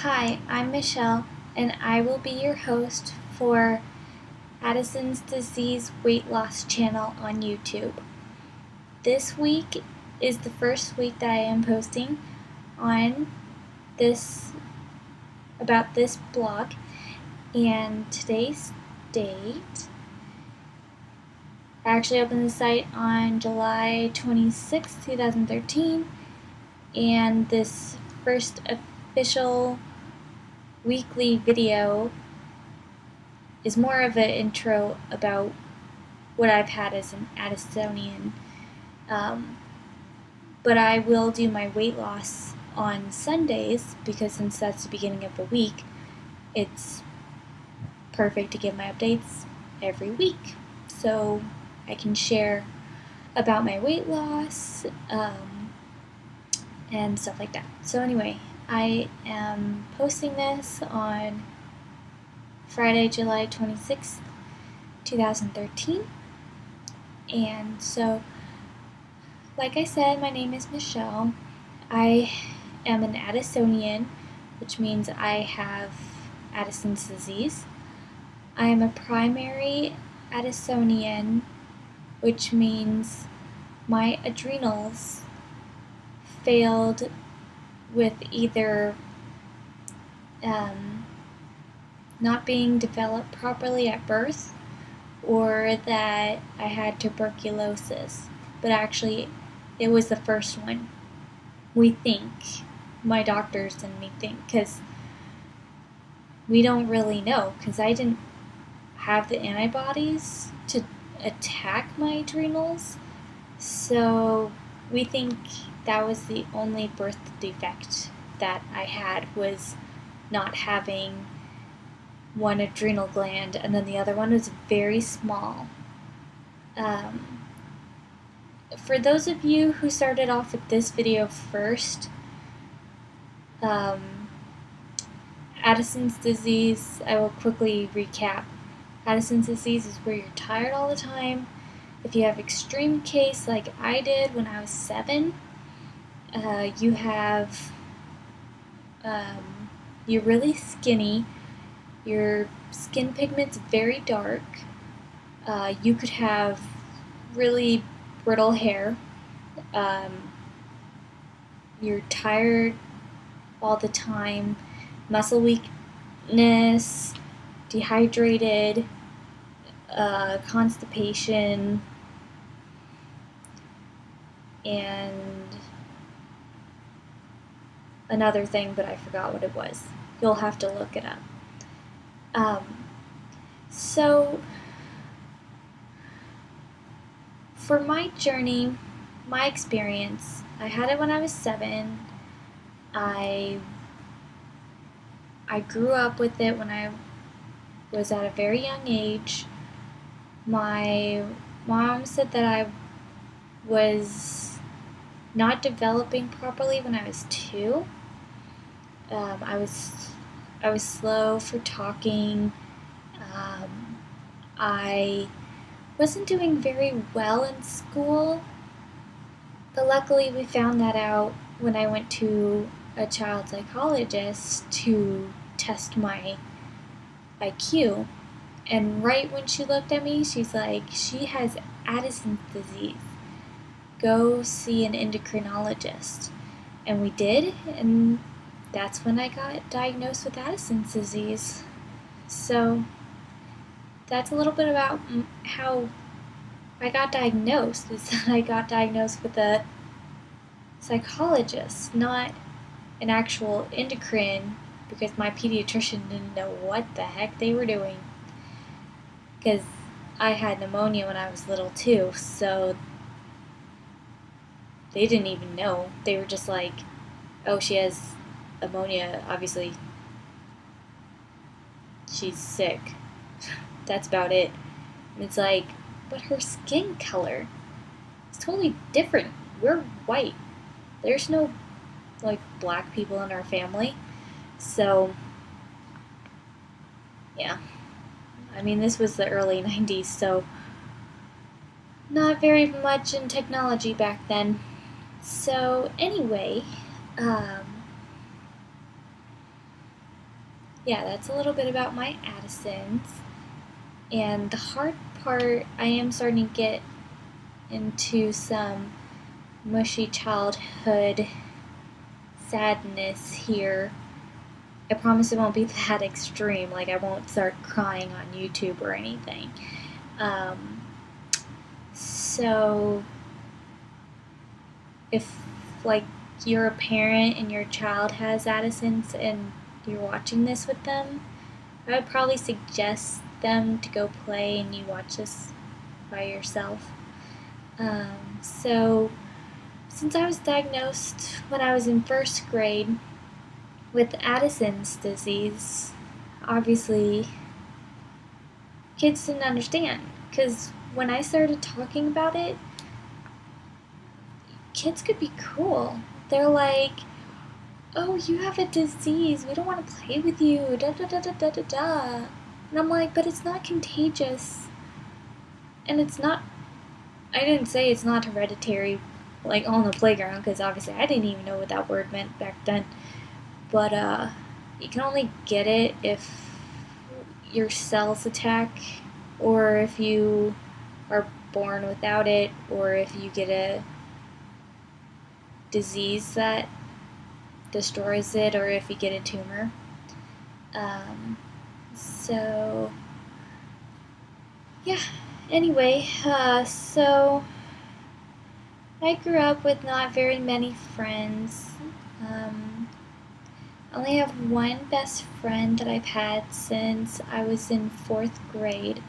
Hi, I'm Michelle, and I will be your host for Addison's Disease Weight Loss channel on YouTube. This week is the first week that I am posting on this about this blog, and today's date. I actually opened the site on July 26, 2013, and this first official weekly video is more of an intro about what I've had as an Addisonian, but I will do my weight loss on Sundays because since that's the beginning of the week, it's perfect to give my updates every week so I can share about my weight loss and stuff like that. So anyway, I am posting this on Friday, July 26th, 2013. And so, like I said, my name is Michelle. I am an Addisonian, which means I have Addison's disease. I am a primary Addisonian, which means my adrenals failed with either not being developed properly at birth or that I had tuberculosis. But actually, it was the first one. We think. My doctors and me think, because we don't really know, because I didn't have the antibodies to attack my adrenals. So we think that was the only birth defect that I had, was not having one adrenal gland, and then the other one was very small. For those of you who started off with this video first, Addison's disease, I will quickly recap. Addison's disease is where you're tired all the time. If you have extreme case like I did when I was 7, you have, you're really skinny, your skin pigment's very dark, you could have really brittle hair, you're tired all the time, muscle weakness, dehydrated, constipation, and another thing, but I forgot what it was. You'll have to look it up. So, for my journey, my experience, I had it when I was 7. I grew up with it when I was at a very young age. My mom said that I was not developing properly when I was 2. I was slow for talking. I wasn't doing very well in school, but luckily we found that out when I went to a child psychologist to test my IQ. And right when she looked at me, she's like, "She has Addison's disease. Go see an endocrinologist." And we did, and that's when I got diagnosed with Addison's disease. So that's a little bit about how I got diagnosed. Is that I got diagnosed with a psychologist, not an actual endocrine, because my pediatrician didn't know what the heck they were doing. Because I had pneumonia when I was little too, so they didn't even know. They were just like, "Oh, she has pneumonia, obviously she's sick." That's about it. And it's like, but her skin color is totally different. We're white. There's no, like, black people in our family. So, yeah. I mean, this was the early 90s, so not very much in technology back then. So, anyway, yeah, that's a little bit about my Addisons. And the hard part, I am starting to get into some mushy childhood sadness here. I promise it won't be that extreme. Like, I won't start crying on YouTube or anything. Um, so, if, like, you're a parent and your child has Addison's and you're watching this with them, I would probably suggest them to go play and you watch this by yourself. So, since I was diagnosed when I was in first grade with Addison's disease, obviously kids didn't understand. Because when I started talking about it, kids could be cruel. They're like, oh, you have a disease. We don't want to play with you. Da da da da da da da. And I'm like, but it's not contagious. And it's not, I didn't say it's not hereditary, like on the playground, because obviously I didn't even know what that word meant back then. But you can only get it if your cells attack, or if you are born without it, or if you get a disease that destroys it, or if you get a tumor. So, yeah. Anyway, so I grew up with not very many friends. I only have one best friend that I've had since I was in fourth grade,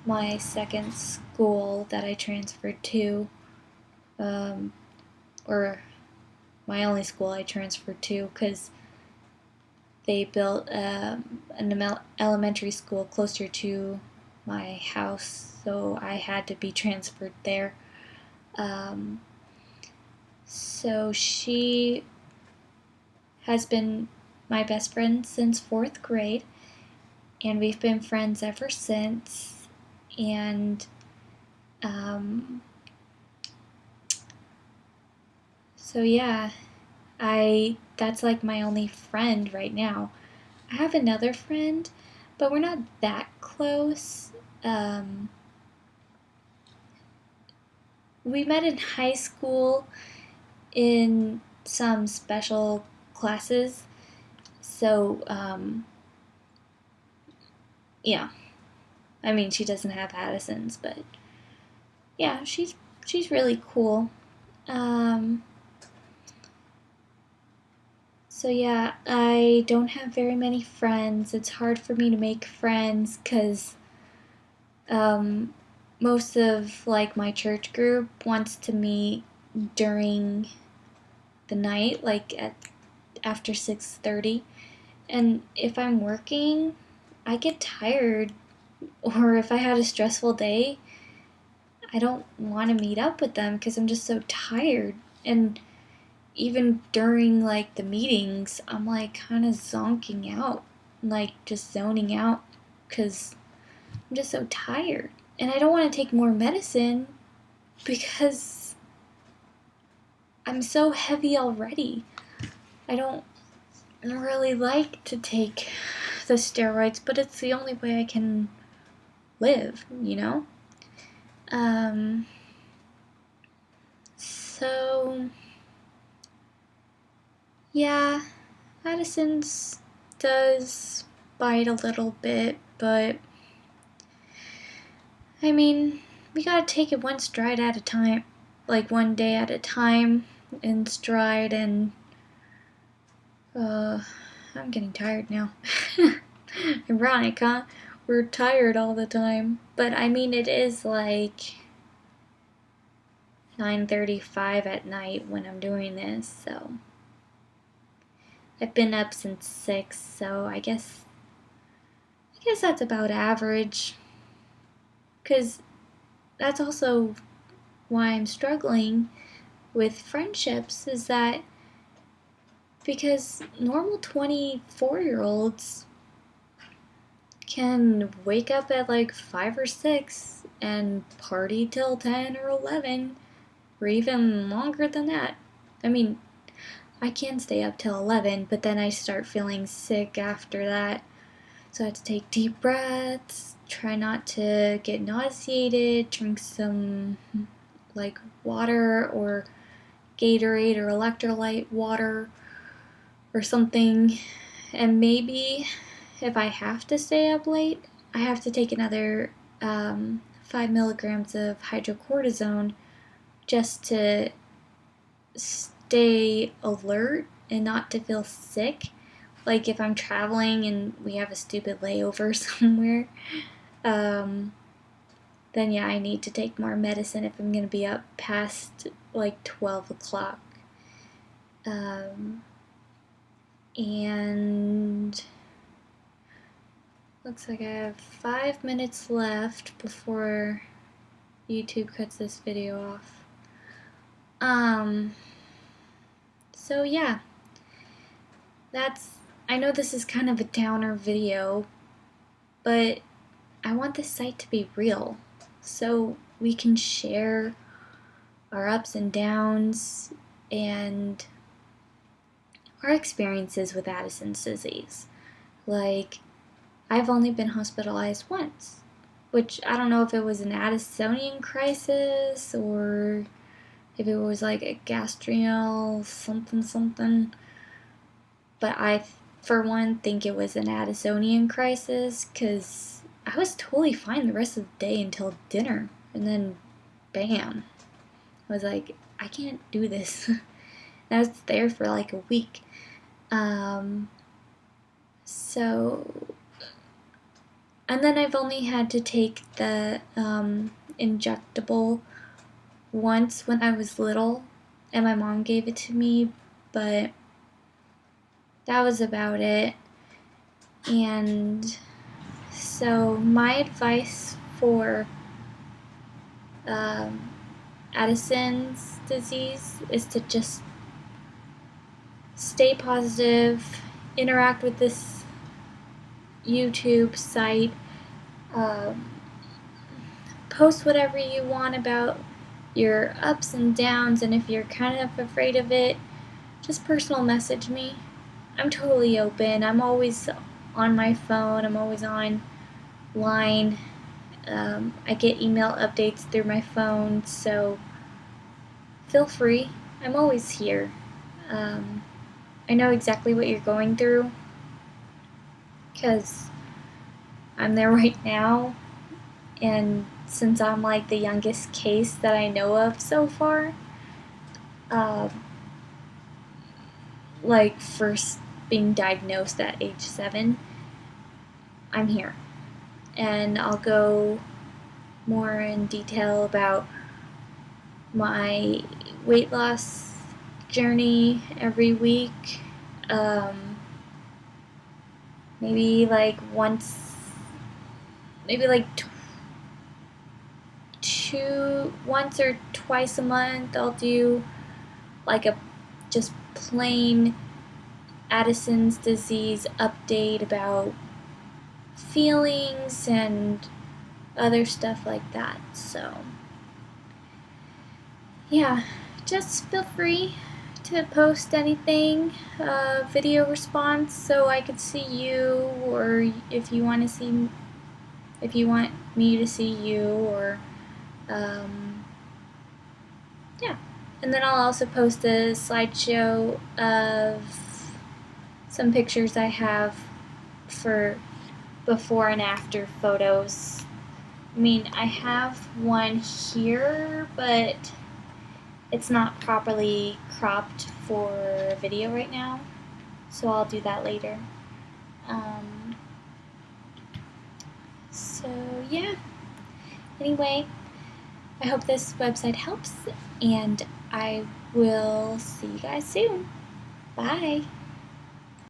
my second school that I transferred to, or my only school I transferred to, because they built an elementary school closer to my house, so I had to be transferred there. So she has been my best friend since fourth grade, and we've been friends ever since. And so yeah, that's like my only friend right now. I have another friend, but we're not that close. We met in high school in some special classes. So, yeah. I mean, she doesn't have Addison's, but yeah, she's really cool. So yeah, I don't have very many friends. It's hard for me to make friends because most of like my church group wants to meet during the night, like at after 6:30, and if I'm working, I get tired, or if I had a stressful day, I don't want to meet up with them because I'm just so tired. And even during like the meetings, I'm like kind of zonking out, like just zoning out because I'm just so tired. And I don't want to take more medicine because I'm so heavy already. I don't really like to take the steroids, but it's the only way I can live, you know? So, yeah, Addison's does bite a little bit, but I mean, we gotta take it one stride at a time, like one day at a time in stride, and I'm getting tired now. Ironic, huh? We're tired all the time. But I mean, it is like 9:35 at night when I'm doing this, so I've been up since 6, so I guess that's about average. Cuz that's also why I'm struggling with friendships, is that because normal 24-year-olds can wake up at like 5 or 6 and party till 10 or 11, or even longer than that. I mean, I can stay up till 11, but then I start feeling sick after that. So I have to take deep breaths, try not to get nauseated, drink some like water or Gatorade or electrolyte water or something. And maybe if I have to stay up late, I have to take another 5 milligrams of hydrocortisone just to stay alert and not to feel sick. Like if I'm traveling and we have a stupid layover somewhere, then yeah, I need to take more medicine if I'm going to be up past like 12 o'clock. And looks like I have 5 minutes left before YouTube cuts this video off. So yeah, I know this is kind of a downer video, but I want this site to be real, so we can share our ups and downs and our experiences with Addison's disease. Like, I've only been hospitalized once, which I don't know if it was an Addisonian crisis or if it was like a gastrial something, but I, for one, think it was an Addisonian crisis, because I was totally fine the rest of the day until dinner, and then bam, I was like, I can't do this. And I was there for like a week. And then I've only had to take the injectable once when I was little, and my mom gave it to me, but that was about it. And so my advice for Addison's disease is to just stay positive, interact with this YouTube site, post whatever you want about your ups and downs, and if you're kind of afraid of it, just personal message me. I'm totally open. I'm always on my phone. I'm always online. I get email updates through my phone, so feel free. I'm always here. I know exactly what you're going through, because I'm there right now, and since I'm like the youngest case that I know of so far, like first being diagnosed at age 7, I'm here. And I'll go more in detail about my weight loss journey every week. Maybe like once or twice a month, I'll do like a just plain Addison's disease update about feelings and other stuff like that. So yeah, just feel free to post anything, video response, so I could see you, or if you want me to see you, or yeah. And then I'll also post a slideshow of some pictures I have for before and after photos. I mean, I have one here, but it's not properly cropped for video right now, so I'll do that later. So yeah, anyway, I hope this website helps, and I will see you guys soon. Bye!